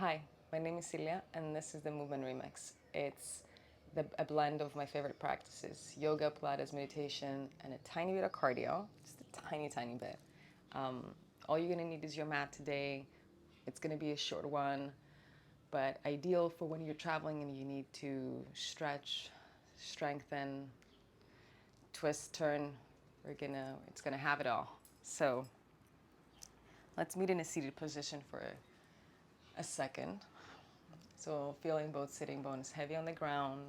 Hi, my name is Celia, and this is the Movement Remix. It's a blend of my favorite practices: yoga, Pilates, meditation, and a tiny bit of cardio, just a tiny, tiny bit. All you're gonna need is your mat today. It's gonna be a short one, but ideal for when you're traveling and you need to stretch, strengthen, twist, turn. It's gonna have it all. So let's meet in a seated position for a second. So feeling both sitting bones heavy on the ground,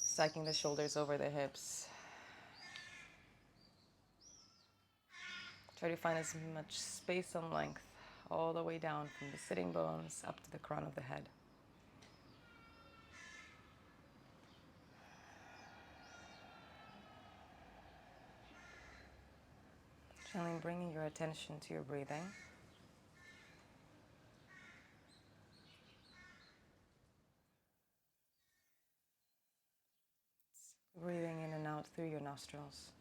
stacking the shoulders over the hips. Try to find as much space and length all the way down from the sitting bones up to the crown of the head. Gently bringing your attention to your breathing. Breathing in and out through your nostrils.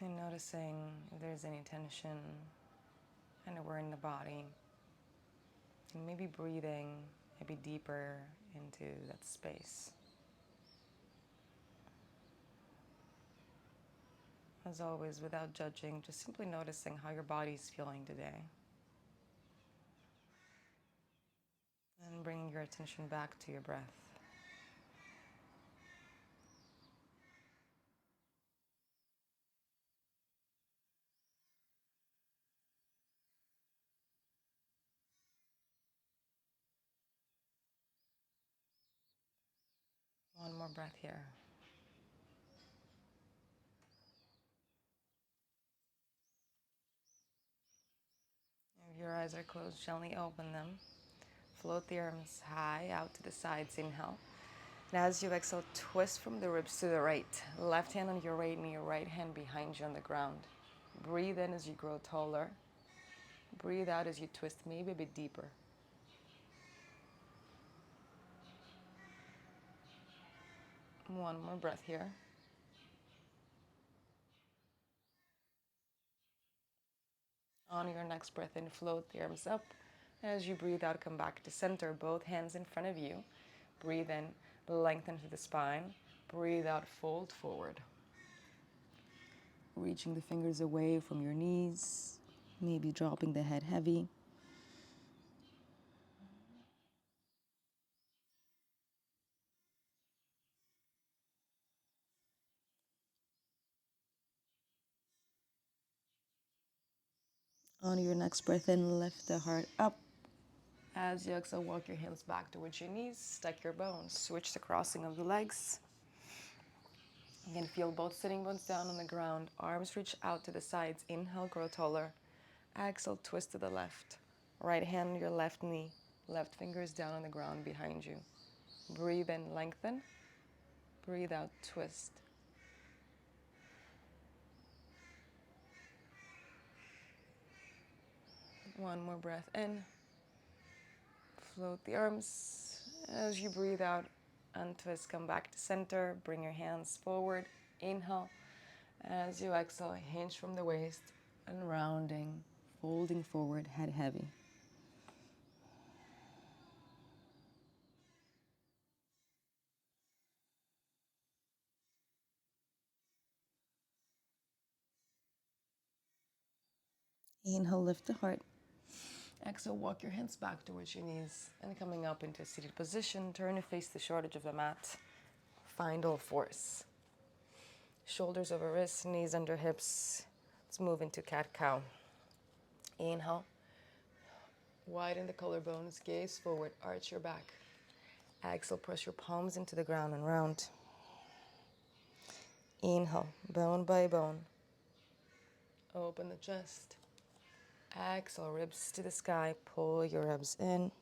And noticing if there's any tension anywhere in the body. And maybe breathing maybe deeper into that space. As always, without judging, just simply noticing how your body is feeling today. And bringing your attention back to your breath. One more breath here. If your eyes are closed, gently open them. Float the arms high out to the sides, inhale. And as you exhale, twist from the ribs to the right. Left hand on your right knee, right hand behind you on the ground. Breathe in as you grow taller. Breathe out as you twist maybe a bit deeper. One more breath here. On your next breath in, float the arms up. As you breathe out, come back to center, both hands in front of you. Breathe in, lengthen through the spine. Breathe out, fold forward. Reaching the fingers away from your knees, maybe dropping the head heavy. On your next breath in, lift the heart up. As you exhale, walk your hands back towards your knees, stack your bones, switch the crossing of the legs. Again, feel both sitting bones down on the ground, arms reach out to the sides. Inhale, grow taller. Exhale, twist to the left. Right hand on your left knee, left fingers down on the ground behind you. Breathe in, lengthen. Breathe out, twist. One more breath in. Float the arms. As you breathe out, untwist, come back to center. Bring your hands forward. Inhale. As you exhale, hinge from the waist and rounding, folding forward, head heavy. Inhale, lift the heart. Exhale, walk your hands back towards your knees and coming up into a seated position. Turn to face the short edge of the mat. Find all fours. Shoulders over wrists, knees under hips. Let's move into cat-cow. Inhale. Widen the collarbones, gaze forward, arch your back. Exhale, press your palms into the ground and round. Inhale, bone by bone. Open the chest. Exhale, ribs to the sky. Pull your ribs in.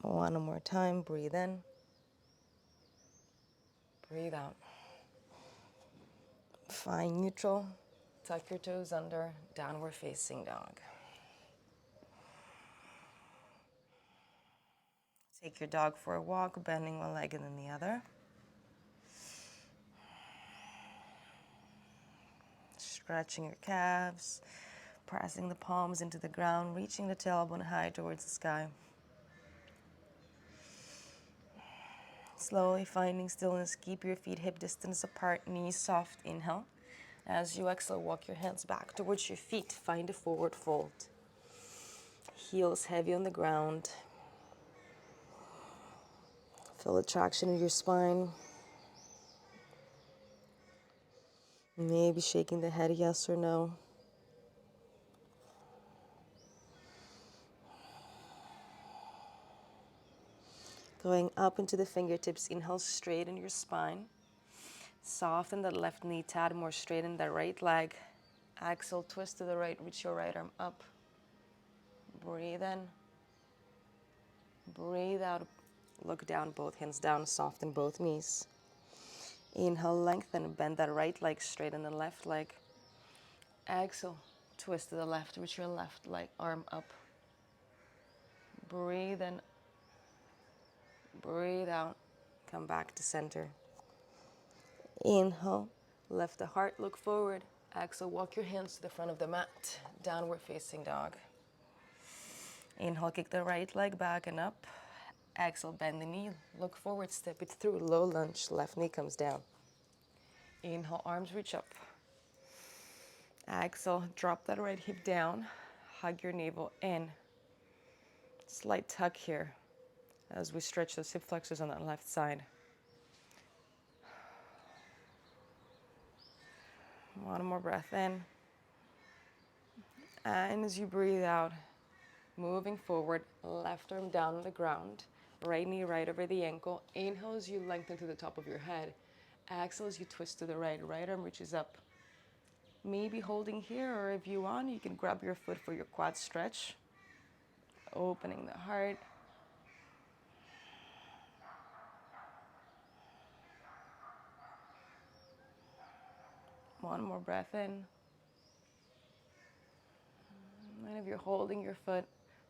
One more time. Breathe in. Breathe out. Find neutral. Tuck your toes under. Downward facing dog. Take your dog for a walk, bending one leg and then the other. Stretching your calves, pressing the palms into the ground, reaching the tailbone high towards the sky. Slowly finding stillness, keep your feet hip distance apart, knees soft, inhale. As you exhale, walk your hands back towards your feet, find a forward fold. Heels heavy on the ground. Feel the traction in your spine. Maybe shaking the head yes or no. Going up into the fingertips, inhale, straighten your spine. Soften that left knee, tad more, straighten that right leg. Exhale, twist to the right, reach your right arm up. Breathe in. Breathe out. Look down, both hands down, soften both knees. Inhale, lengthen, bend that right leg, straighten the left leg. Exhale, twist to the left, reach your left leg, arm up. Breathe in. Breathe out. Come back to center. Inhale, lift the heart, look forward. Exhale, walk your hands to the front of the mat. Downward facing dog. Inhale, kick the right leg back and up. Exhale, bend the knee, look forward, step it through. Low lunge, left knee comes down. Inhale, arms reach up. Exhale, drop that right hip down. Hug your navel in. Slight tuck here as we stretch those hip flexors on that left side. One more breath in. And as you breathe out, moving forward, left arm down on the ground, right knee right over the ankle. Inhale as you lengthen to the top of your head. Exhale as you twist to the right. Right arm reaches up. Maybe holding here, or if you want, you can grab your foot for your quad stretch. Opening the heart. One more breath in. And if you're holding your foot,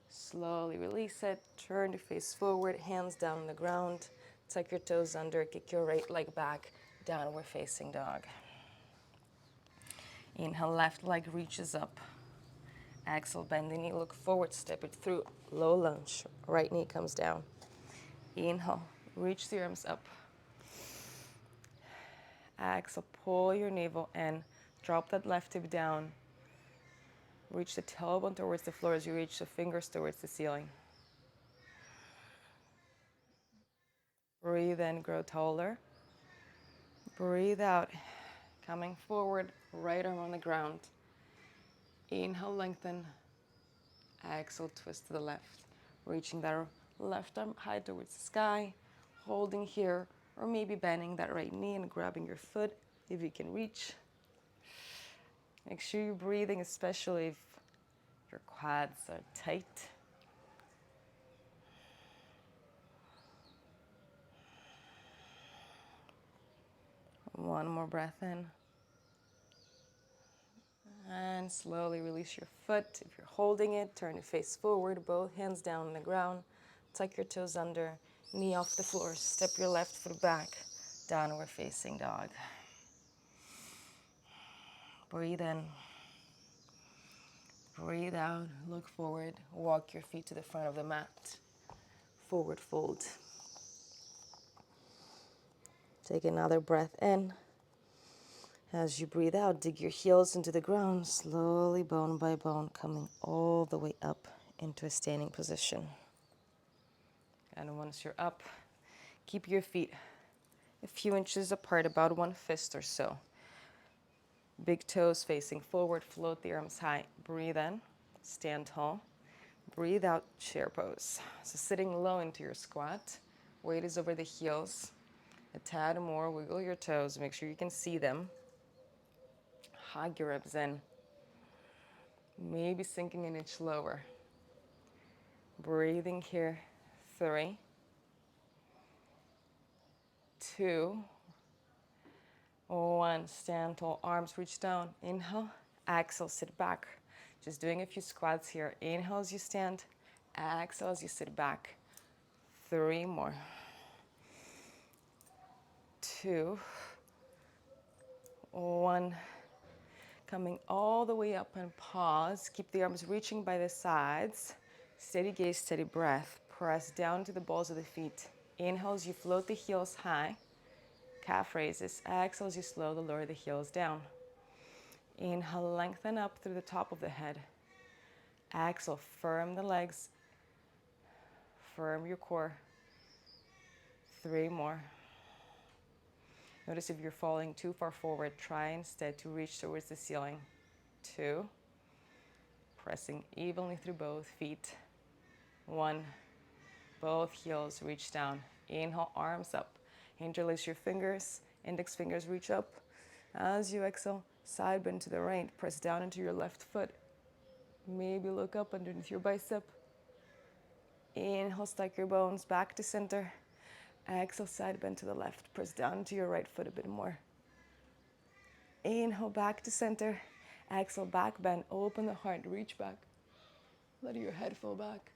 slowly release it. Turn to face forward, hands down on the ground. Tuck your toes under, kick your right leg back. Downward facing dog. Inhale, left leg reaches up. Exhale, bend the knee, look forward, step it through. Low lunge, right knee comes down. Inhale, reach the arms up. Exhale, pull your navel in. Drop that left hip down. Reach the tailbone towards the floor as you reach the fingers towards the ceiling. Breathe in, grow taller. Breathe out, coming forward, right arm on the ground. Inhale, lengthen. Exhale, twist to the left. Reaching that left arm high towards the sky. Holding here, or maybe bending that right knee and grabbing your foot if you can reach. Make sure you're breathing, especially if your quads are tight. One more breath in. And slowly release your foot. If you're holding it, turn it face forward, both hands down on the ground. Tuck your toes under, knee off the floor. Step your left foot back, downward facing dog. Breathe in. Breathe out, look forward, walk your feet to the front of the mat. Forward fold. Take another breath in. As you breathe out, dig your heels into the ground, slowly bone by bone, coming all the way up into a standing position. And once you're up, keep your feet a few inches apart, about one fist or so. Big toes facing forward, float the arms high. Breathe in, stand tall. Breathe out, chair pose. So sitting low into your squat, weight is over the heels. A tad more, wiggle your toes, make sure you can see them. Hug your ribs in. Maybe sinking an inch lower. Breathing here, 3, 2, 1. Stand tall, arms reach down. Inhale, exhale, sit back. Just doing a few squats here. Inhale as you stand, exhale as you sit back. 3 more. 2, 1. Coming all the way up and pause. Keep the arms reaching by the sides. Steady gaze, steady breath. Press down to the balls of the feet. Inhale as you float the heels high. Calf raises. Exhale as you slowly lower the heels down. Inhale, lengthen up through the top of the head. Exhale, firm the legs. Firm your core. 3 more. Notice if you're falling too far forward, try instead to reach towards the ceiling. 2. Pressing evenly through both feet. 1. Both heels reach down. Inhale, arms up. Interlace your fingers. Index fingers reach up. As you exhale, side bend to the right. Press down into your left foot. Maybe look up underneath your bicep. Inhale, stack your bones back to center. Exhale, side bend to the left. Press down into your right foot a bit more. Inhale, back to center. Exhale, back bend. Open the heart, reach back. Let your head fall back.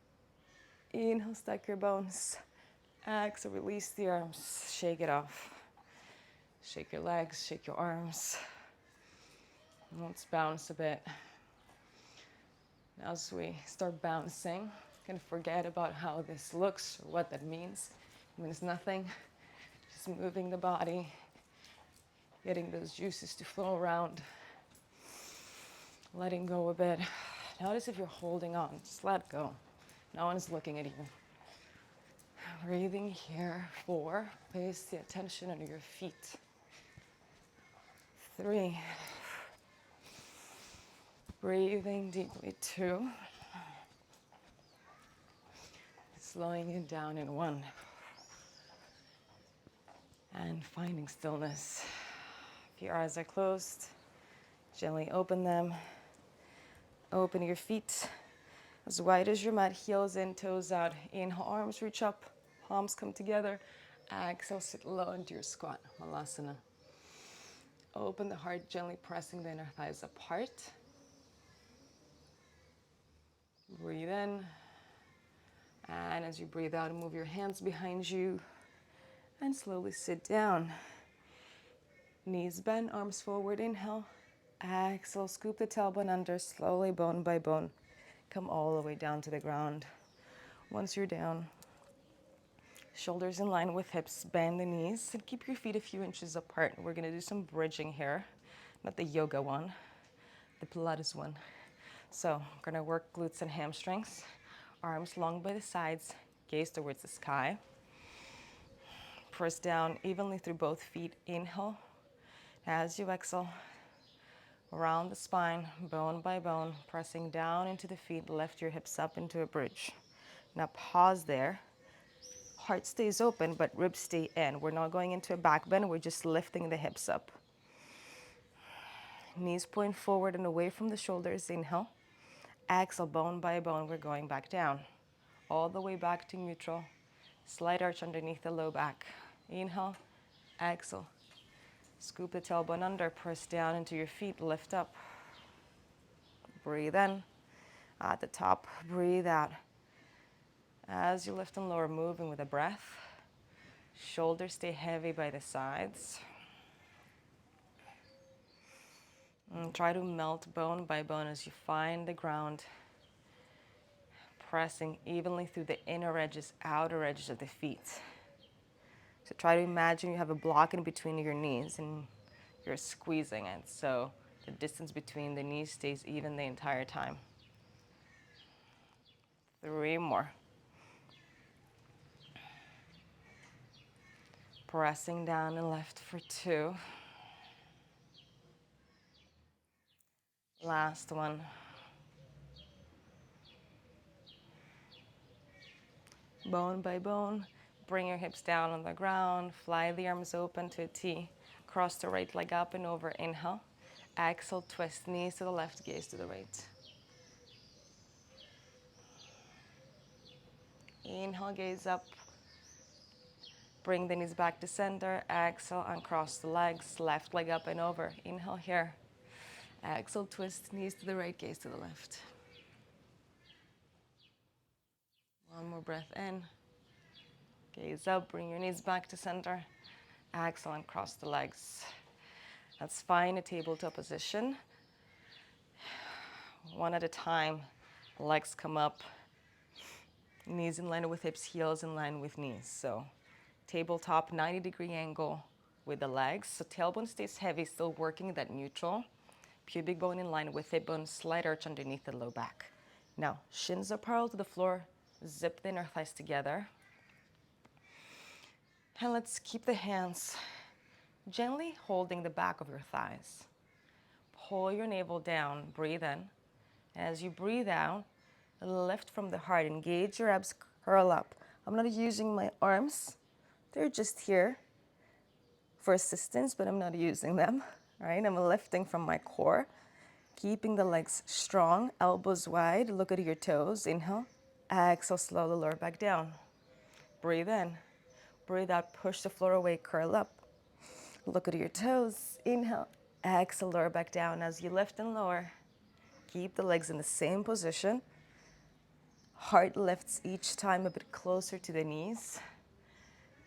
Inhale, stack your bones. Exhale, release the arms. Shake it off. Shake your legs, shake your arms. Let's bounce a bit. As we start bouncing, you can forget about how this looks or what that means. It means nothing. Just moving the body, getting those juices to flow around, letting go a bit. Notice if you're holding on, just let go. No one is looking at you. Breathing here. 4, place the attention on your feet. 3, breathing deeply. 2, slowing it down in 1, and finding stillness. If your eyes are closed, gently open them. Open your feet as wide as your mat, heels in, toes out. Inhale, arms reach up, palms come together. Exhale, sit low into your squat, Malasana. Open the heart, gently pressing the inner thighs apart. Breathe in. And as you breathe out, move your hands behind you and slowly sit down. Knees bend, arms forward, inhale. Exhale, scoop the tailbone under, slowly bone by bone. Come all the way down to the ground. Once you're down, shoulders in line with hips, bend the knees, and keep your feet a few inches apart. We're gonna do some bridging here, not the yoga one, the Pilates one. So we're gonna work glutes and hamstrings, arms long by the sides, gaze towards the sky. Press down evenly through both feet, inhale. As you exhale, around the spine, bone by bone, pressing down into the feet, lift your hips up into a bridge. Now pause there. Heart stays open, but ribs stay in. We're not going into a back bend, we're just lifting the hips up. Knees point forward and away from the shoulders, inhale. Exhale, bone by bone, we're going back down. All the way back to neutral. Slight arch underneath the low back. Inhale, exhale. Scoop the tailbone under, press down into your feet, lift up. Breathe in. At the top, breathe out. As you lift and lower, moving with a breath. Shoulders stay heavy by the sides. And try to melt bone by bone as you find the ground. Pressing evenly through the inner edges, outer edges of the feet. So try to imagine you have a block in between your knees and you're squeezing it. So the distance between the knees stays even the entire time. 3 more. Pressing down and left for 2. Last one. Bone by bone, bring your hips down on the ground, fly the arms open to a T. Cross the right leg up and over, inhale. Exhale, twist knees to the left, gaze to the right. Inhale, gaze up. Bring the knees back to center. Exhale, uncross the legs, left leg up and over. Inhale here. Exhale, twist knees to the right, gaze to the left. One more breath in. Gaze up, bring your knees back to center. Exhale and cross the legs. Let's find a tabletop position. One at a time. Legs come up. Knees in line with hips, heels in line with knees. So tabletop, 90-degree angle with the legs. So tailbone stays heavy, still working that neutral. Pubic bone in line with hip bone, slight arch underneath the low back. Now, shins are parallel to the floor. Zip the inner thighs together. And let's keep the hands gently holding the back of your thighs. Pull your navel down, breathe in. As you breathe out, lift from the heart, engage your abs, curl up. I'm not using my arms. They're just here for assistance, but I'm not using them, right? I'm lifting from my core, keeping the legs strong, elbows wide, look at your toes, inhale. Exhale, slowly lower back down. Breathe in. Breathe out, push the floor away, curl up. Look at your toes, inhale. Exhale, lower back down. As you lift and lower, keep the legs in the same position. Heart lifts each time a bit closer to the knees,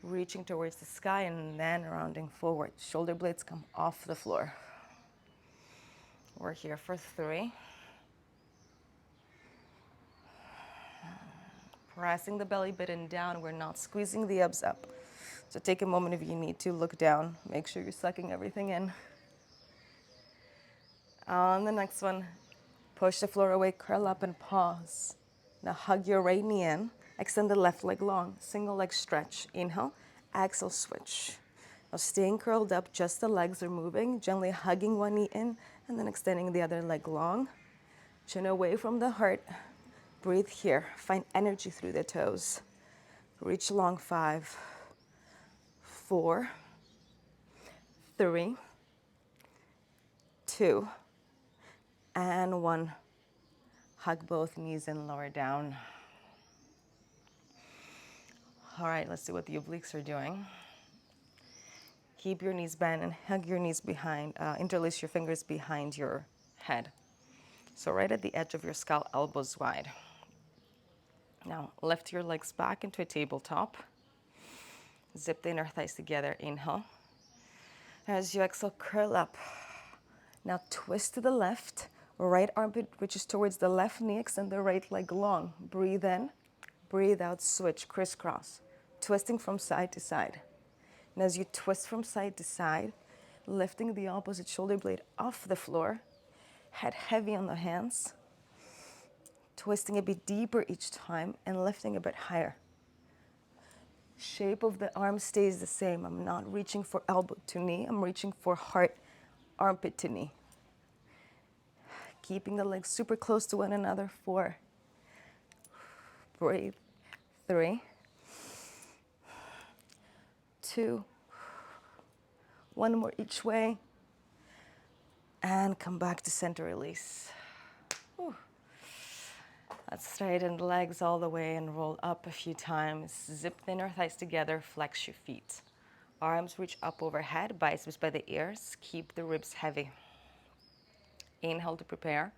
reaching towards the sky and then rounding forward. Shoulder blades come off the floor. We're here for 3. Pressing the belly button down. We're not squeezing the abs up. So take a moment if you need to, look down. Make sure you're sucking everything in. On the next one, push the floor away, curl up and pause. Now hug your right knee in. Extend the left leg long. Single leg stretch. Inhale. Exhale, switch. Now staying curled up, just the legs are moving. Gently hugging one knee in and then extending the other leg long. Chin away from the heart. Breathe here. Find energy through the toes. Reach long. 5, 4, 3, 2, and 1. Hug both knees and lower down. All right, let's see what the obliques are doing. Keep your knees bent and hug your knees behind, interlace your fingers behind your head. So right at the edge of your skull, elbows wide. Now lift your legs back into a tabletop. Zip the inner thighs together, inhale. As you exhale, curl up. Now twist to the left. Right armpit reaches towards the left knee, extend the right leg long. Breathe in, breathe out, switch, crisscross. Twisting from side to side. And as you twist from side to side, lifting the opposite shoulder blade off the floor, head heavy on the hands, twisting a bit deeper each time and lifting a bit higher. Shape of the arm stays the same. I'm not reaching for elbow to knee. I'm reaching for heart, armpit to knee. Keeping the legs super close to one another. 4. Breathe. 3, 2, 1 more each way. And come back to center, release. Whew. Let's straighten the legs all the way and roll up a few times. Zip the inner thighs together, flex your feet. Arms reach up overhead, biceps by the ears. Keep the ribs heavy. Inhale to prepare.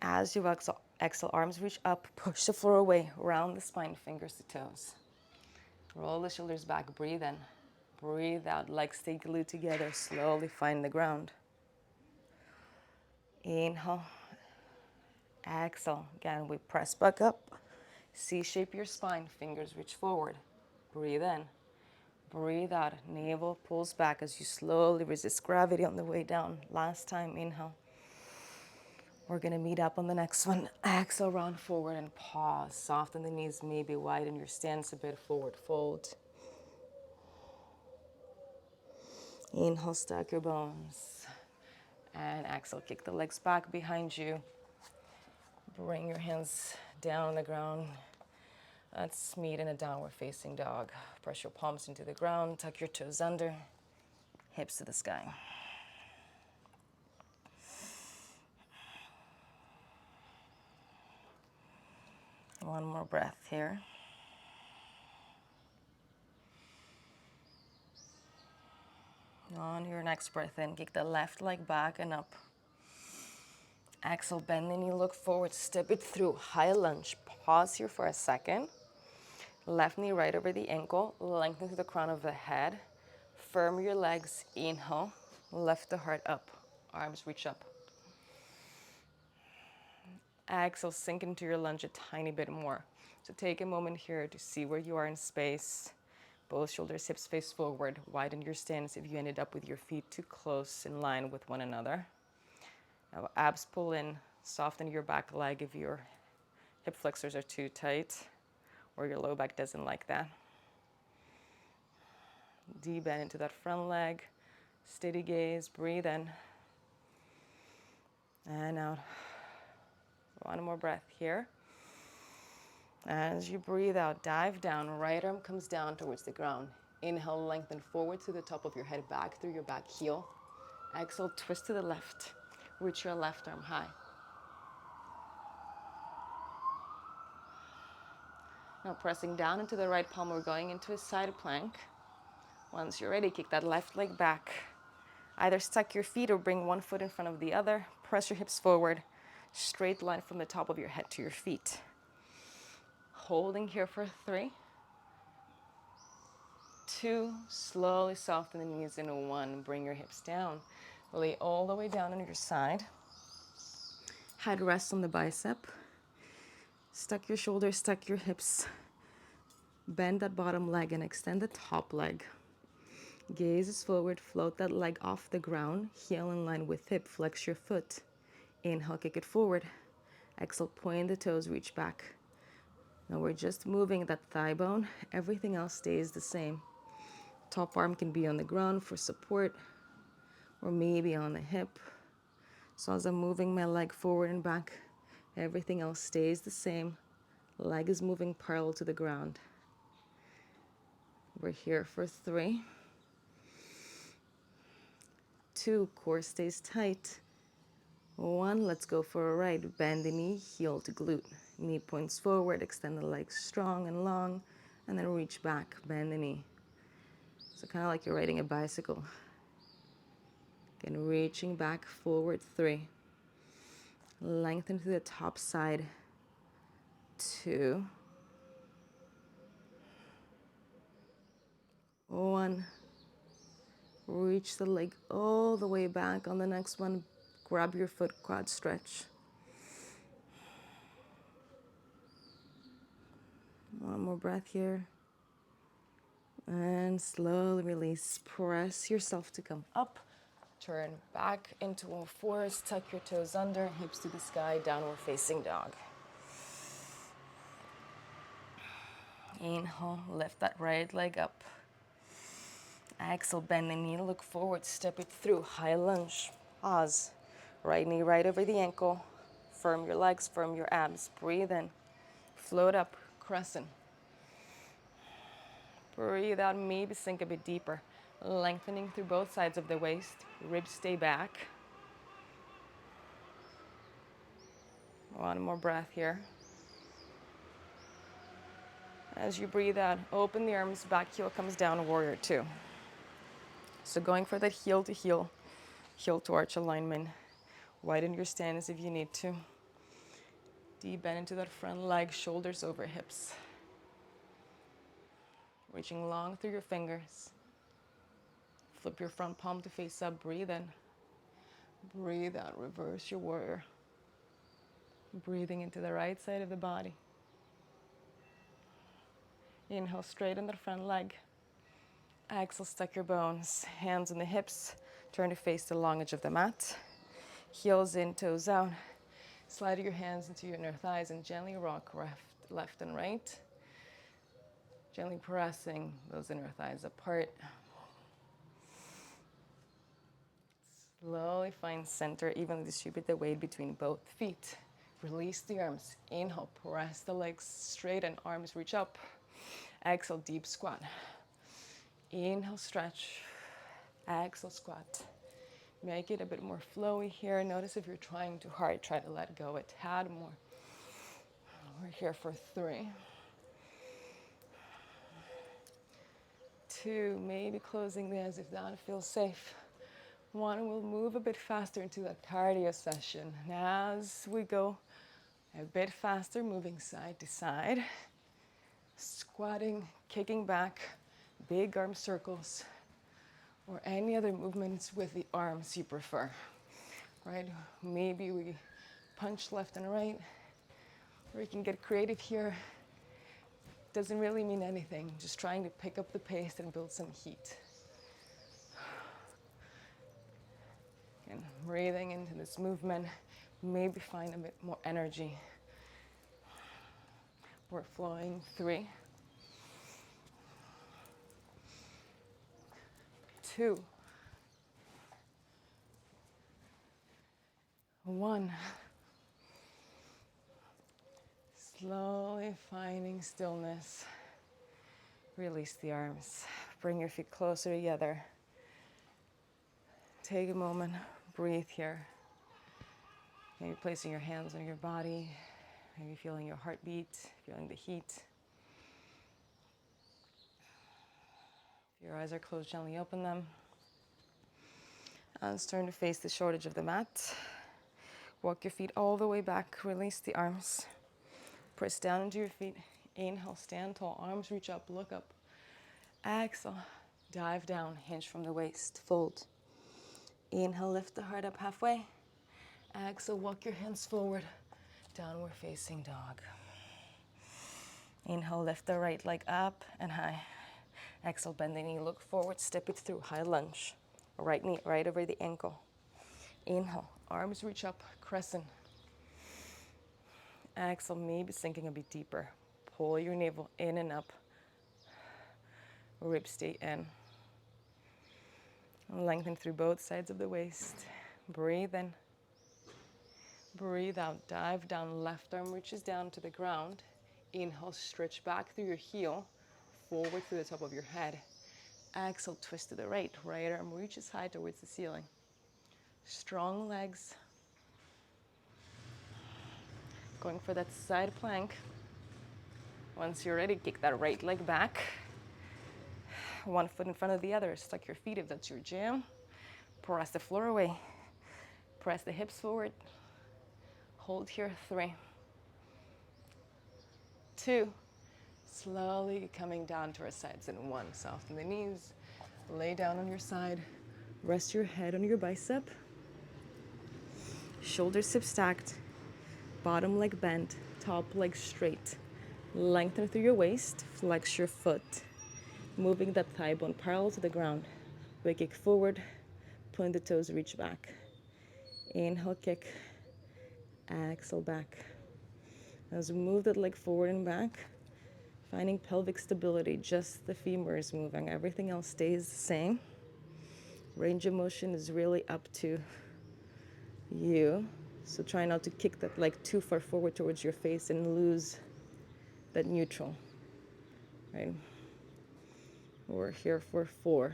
As you exhale, arms reach up, push the floor away, round the spine, fingers to toes. Roll the shoulders back, breathe in. Breathe out, legs stay glued together, slowly find the ground. Inhale. Exhale. Again, we press back up. C-shape your spine, fingers reach forward. Breathe in. Breathe out. Navel pulls back as you slowly resist gravity on the way down. Last time, inhale. We're going to meet up on the next one. Exhale, round forward and pause. Soften the knees, maybe widen your stance a bit, forward fold. Inhale, stack your bones. And exhale, kick the legs back behind you. Bring your hands down on the ground. Let's meet in a downward facing dog. Press your palms into the ground, tuck your toes under, hips to the sky. One more breath here. On your next breath in, kick the left leg back and up. Exhale, bend the knee, look forward, step it through. High lunge. Pause here for a second. Left knee right over the ankle, lengthen to the crown of the head. Firm your legs, inhale, lift the heart up, arms reach up. Exhale, sink into your lunge a tiny bit more. So take a moment here to see where you are in space. Both shoulders, hips face forward. Widen your stance if you ended up with your feet too close in line with one another. Now abs pull in, soften your back leg if your hip flexors are too tight or your low back doesn't like that. Deep bend into that front leg. Steady gaze, breathe in and out. One more breath here. As you breathe out, dive down. Right arm comes down towards the ground. Inhale, lengthen forward to the top of your head, back through your back heel. Exhale, twist to the left. Reach your left arm high. Now pressing down into the right palm, we're going into a side plank. Once you're ready, kick that left leg back. Either stack your feet or bring one foot in front of the other. Press your hips forward. Straight line from the top of your head to your feet. Holding here for 3, 2, slowly soften the knees in 1. Bring your hips down. Lay all the way down on your side. Head rests on the bicep. Stuck your shoulders, stuck your hips. Bend that bottom leg and extend the top leg. Gaze is forward, float that leg off the ground. Heel in line with hip, flex your foot. Inhale, kick it forward. Exhale, point the toes, reach back. Now we're just moving that thigh bone. Everything else stays the same. Top arm can be on the ground for support or maybe on the hip. So as I'm moving my leg forward and back, everything else stays the same. Leg is moving parallel to the ground. We're here for 3, 2, core stays tight. 1, let's go for a right. Bend the knee, heel to glute. Knee points forward, extend the legs strong and long, and then reach back, bend the knee. So kind of like you're riding a bicycle. Again, reaching back, forward, 3. Lengthen to the top side, 2. 1. Reach the leg all the way back. On the next one, grab your foot, quad stretch. One more breath here. And slowly release. Press yourself to come up. Turn back into all fours. Tuck your toes under, hips to the sky, downward facing dog. Inhale, lift that right leg up. Exhale, bend the knee, look forward, step it through. High lunge. Pause. Right knee right over the ankle. Firm your legs, firm your abs. Breathe in. Float up, crescent. Breathe out, maybe sink a bit deeper. Lengthening through both sides of the waist. Ribs stay back. One more breath here. As you breathe out, open the arms, back heel comes down, warrior 2. So going for that heel to heel, heel to arch alignment. Widen your stance if you need to. Deep bend into that front leg, shoulders over hips. Reaching long through your fingers. Flip your front palm to face up, breathe in. Breathe out, reverse your warrior. Breathing into the right side of the body. Inhale, straighten the front leg. Exhale, stack your bones. Hands on the hips. Turn to face the long edge of the mat. Heels in, toes out. Slide your hands into your inner thighs and gently rock left and right. Gently pressing those inner thighs apart. Slowly find center, evenly distribute the weight between both feet. Release the arms. Inhale, press the legs straight and arms reach up. Exhale, deep squat. Inhale, stretch. Exhale, squat. Make it a bit more flowy here. Notice if you're trying too hard, try to let go a tad more. We're here for 3, 2, maybe closing the eyes if that feels safe. 1, we'll move a bit faster into that cardio session. And as we go a bit faster, moving side to side. Squat. squatting, kicking back, big arm circles, or any other movements with the arms you prefer, right? Maybe we punch left and right, or you can get creative here. Doesn't really mean anything, just trying to pick up the pace and build some heat. And breathing into this movement, maybe find a bit more energy. We're flowing. 3, 2, 1. Slowly finding stillness. Release the arms. Bring your feet closer together. Take a moment, breathe here. Maybe placing your hands on your body, maybe feeling your heartbeat, feeling the heat. If your eyes are closed, gently open them. And turn to face the short edge of the mat. Walk your feet all the way back, release the arms. Press down into your feet. Inhale, stand tall, arms reach up, look up. Exhale, dive down, hinge from the waist, fold. Inhale, lift the heart up halfway. Exhale, walk your hands forward, downward facing dog. Inhale, lift the right leg up and high. Exhale, bend the knee, look forward, step it through, high lunge. Right knee right over the ankle. Inhale, arms reach up, crescent. Exhale, maybe sinking a bit deeper. Pull your navel in and up. Ribs stay in. Lengthen through both sides of the waist. Breathe in. Breathe out, dive down, left arm reaches down to the ground. Inhale, stretch back through your heel, forward through the top of your head. Exhale, twist to the right, right arm reaches high towards the ceiling. Strong legs. Going for that side plank. Once you're ready, kick that right leg back. One foot in front of the other, stuck your feet if that's your jam. Press the floor away. Press the hips forward. Hold here, 3, 2, slowly coming down to our sides in 1. Soften the knees, lay down on your side, rest your head on your bicep, shoulders hip stacked, bottom leg bent, top leg straight. Lengthen through your waist, flex your foot, moving that thigh bone parallel to the ground. We kick forward, point the toes, reach back. Inhale, kick. Exhale, back. As we move that leg forward and back, finding pelvic stability, just the femur is moving. Everything else stays the same. Range of motion is really up to you. So try not to kick that leg too far forward towards your face and lose that neutral, right? We're here for 4.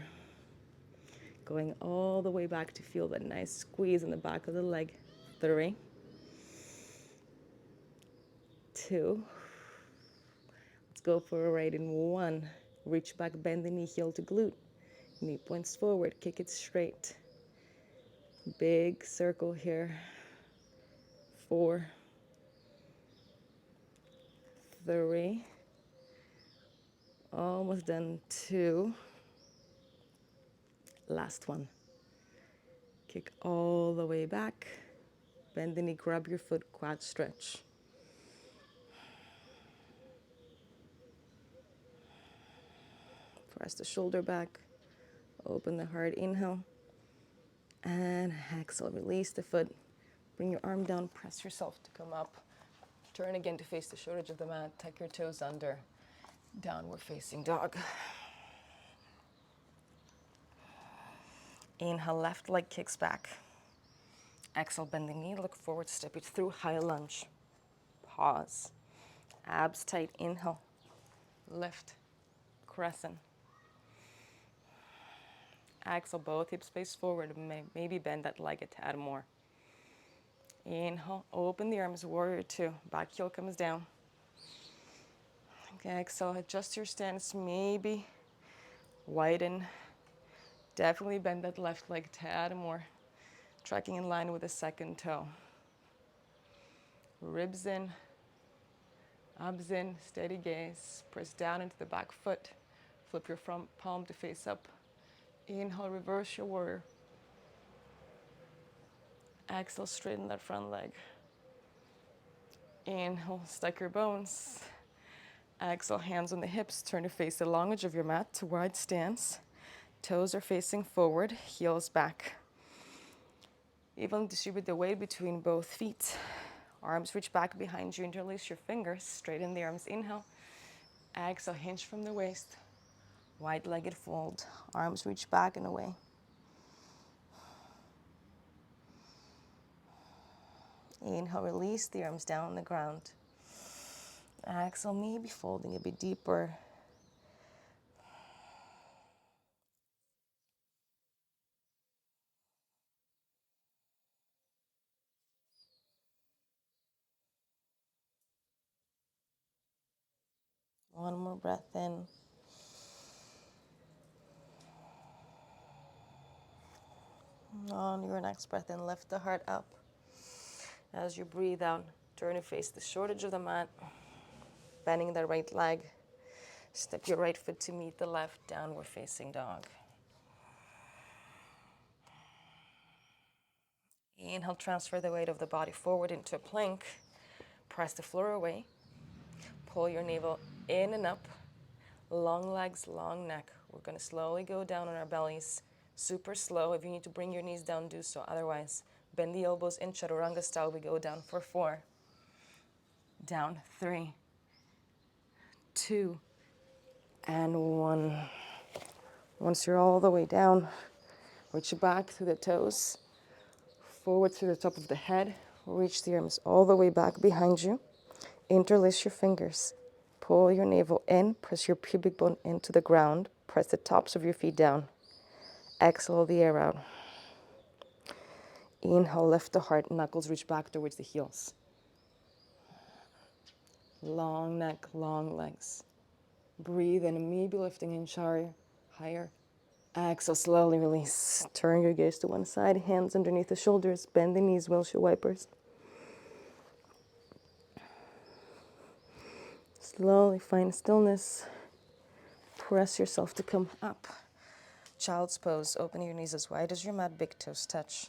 Going all the way back to feel that nice squeeze in the back of the leg. 3, 2. Let's go for a right in 1. Reach back, bend the knee, heel to glute. Knee points forward, kick it straight. Big circle here. 4, 3. Almost done. 2. Last one. Kick all the way back. Bend the knee, grab your foot, quad stretch. Press the shoulder back. Open the heart, inhale. And exhale, release the foot. Bring your arm down, press yourself to come up. Turn again to face the short edge of the mat. Tuck your toes under. Downward facing dog. Inhale, left leg kicks back. Exhale, bend the knee, look forward, step it through, high lunge. Pause. Abs tight, inhale. Lift, crescent. Exhale, both hips face forward, maybe bend that leg a tad more. Inhale, open the arms, warrior 2. Back heel comes down. Okay, exhale, adjust your stance, maybe widen. Definitely bend that left leg a tad more. Tracking in line with the second toe. Ribs in, Abs in, steady gaze. Press down into the back foot. Flip your front palm to face up. Inhale, reverse your warrior. Exhale, straighten that front leg. Inhale, stack your bones. Exhale, hands on the hips. Turn to face the long edge of your mat to wide stance. Toes are facing forward, heels back. Evenly distribute the weight between both feet. Arms reach back behind you. Interlace your fingers. Straighten the arms. Inhale. Exhale, hinge from the waist. Wide-legged fold. Arms reach back and away. Inhale, release the arms down on the ground. Exhale, maybe folding a bit deeper. One more breath in. On your next breath in, lift the heart up. As you breathe out, turn to face the short edge of the mat, bending the right leg. Step your right foot to meet the left, downward facing dog. Inhale, transfer the weight of the body forward into a plank. Press the floor away. Pull your navel in and up. Long legs, long neck. We're going to slowly go down on our bellies. Super slow. If you need to bring your knees down, do so. Otherwise, bend the elbows in chaturanga style. We go down for 4. Down, 3, 2, and 1. Once you're all the way down, reach back through the toes, forward through the top of the head. Reach the arms all the way back behind you. Interlace your fingers. Pull your navel in. Press your pubic bone into the ground. Press the tops of your feet down. Exhale the air out. Inhale, lift the heart. Knuckles reach back towards the heels. Long neck, long legs. Breathe in, maybe lifting inch higher. Exhale, slowly release. Turn your gaze to one side, hands underneath the shoulders. Bend the knees, windshield wipers. Slowly find stillness. Press yourself to come up. Child's pose. Open your knees as wide as your mat. Big toes touch.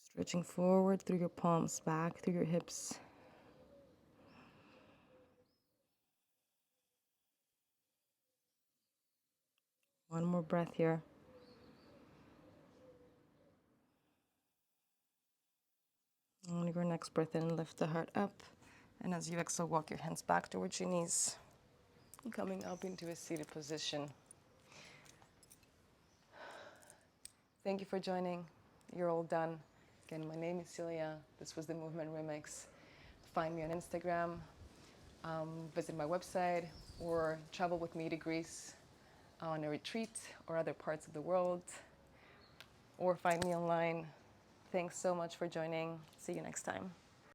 Stretching forward through your palms, back through your hips. One more breath here. On your next breath in, lift the heart up. And as you exhale, walk your hands back towards your knees. Coming up into a seated position. Thank you for joining. You're all done. Again, my name is Celia. This was the Movement Remix. Find me on Instagram, visit my website, or travel with me to Greece on a retreat or other parts of the world, or find me online. Thanks so much for joining. See you next time.